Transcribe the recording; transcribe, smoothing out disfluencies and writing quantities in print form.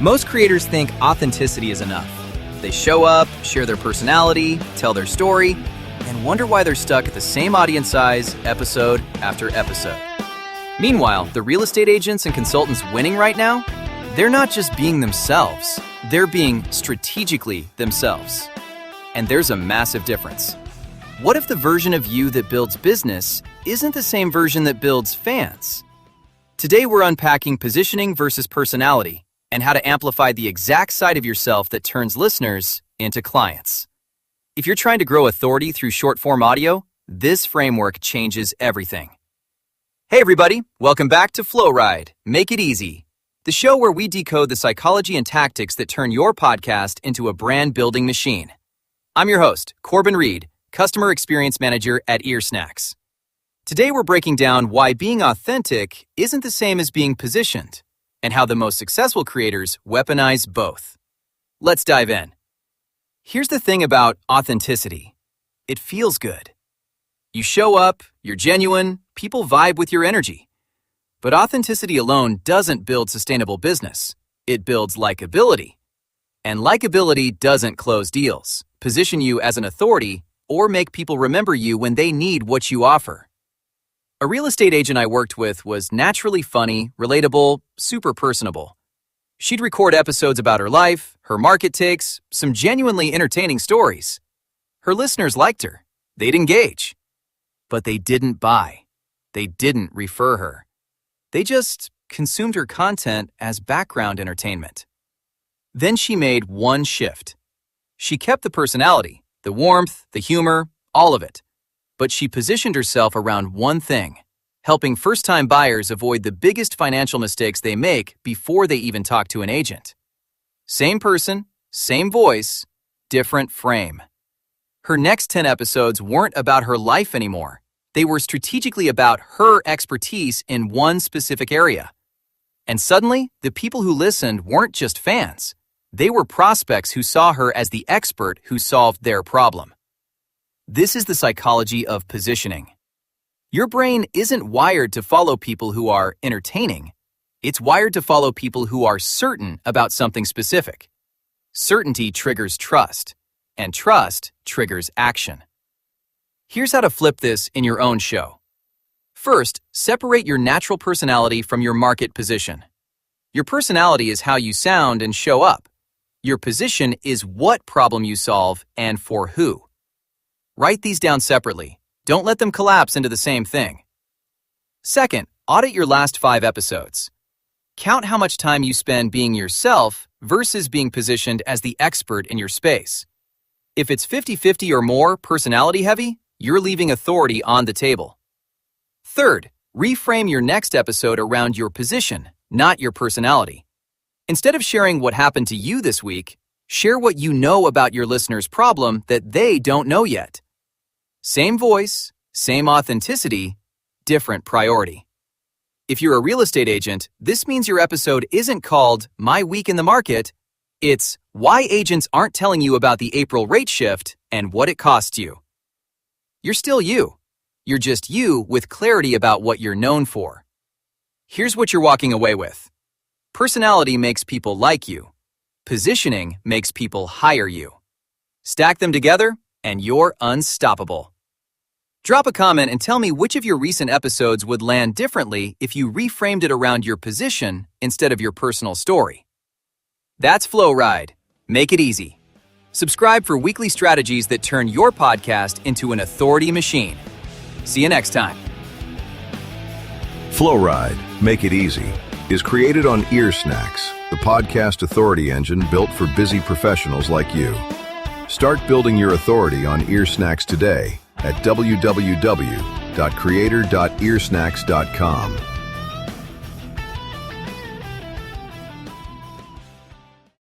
Most creators think authenticity is enough. They show up, share their personality, tell their story, and wonder why they're stuck at the same audience size episode after episode. Meanwhile, the real estate agents and consultants winning right now, they're not just being themselves, they're being strategically themselves. And there's a massive difference. What if the version of you that builds business isn't the same version that builds fans? Today we're unpacking positioning versus personality and how to amplify the exact side of yourself that turns listeners into clients. If you're trying to grow authority through short-form audio, this framework changes everything. Hey everybody, welcome back to Flow Ride, Make It Easy, the show where we decode the psychology and tactics that turn your podcast into a brand-building machine. I'm your host, Corbin Reed, Customer Experience Manager at Earsnacks. Today we're breaking down why being authentic isn't the same as being positioned, and how the most successful creators weaponize both. Let's dive in. Here's the thing about authenticity. It feels good. You show up, you're genuine, people vibe with your energy. But authenticity alone doesn't build sustainable business. It builds likability. And likability doesn't close deals, position you as an authority, or make people remember you when they need what you offer. A real estate agent I worked with was naturally funny, relatable, super personable. She'd record episodes about her life, her market takes, some genuinely entertaining stories. Her listeners liked her. They'd engage. But they didn't buy. They didn't refer her. They just consumed her content as background entertainment. Then she made one shift. She kept the personality, the warmth, the humor, all of it. But she positioned herself around one thing, helping first-time buyers avoid the biggest financial mistakes they make before they even talk to an agent. Same person, same voice, different frame. Her next 10 episodes weren't about her life anymore. They were strategically about her expertise in one specific area. And suddenly, the people who listened weren't just fans. They were prospects who saw her as the expert who solved their problem. This is the psychology of positioning. Your brain isn't wired to follow people who are entertaining. It's wired to follow people who are certain about something specific. Certainty triggers trust, and trust triggers action. Here's how to flip this in your own show. First, separate your natural personality from your market position. Your personality is how you sound and show up. Your position is what problem you solve and for who. Write these down separately. Don't let them collapse into the same thing. Second, audit your last 5 episodes. Count how much time you spend being yourself versus being positioned as the expert in your space. If it's 50-50 or more personality heavy, you're leaving authority on the table. Third, reframe your next episode around your position, not your personality. Instead of sharing what happened to you this week, share what you know about your listener's problem that they don't know yet. Same voice, same authenticity, different priority. If you're a real estate agent, this means your episode isn't called My Week in the Market. It's Why Agents Aren't Telling You About the April Rate Shift and What It Costs You. You're still you. You're just you with clarity about what you're known for. Here's what you're walking away with. Personality makes people like you. Positioning makes people hire you. Stack them together, and you're unstoppable. Drop a comment and tell me which of your recent episodes would land differently if you reframed it around your position instead of your personal story. That's Flow Ride. Make it easy. Subscribe for weekly strategies that turn your podcast into an authority machine. See you next time. Flow Ride, Make It Easy is created on Earsnacks, the podcast authority engine built for busy professionals like you. Start building your authority on Earsnacks today at www.creator.earsnacks.com.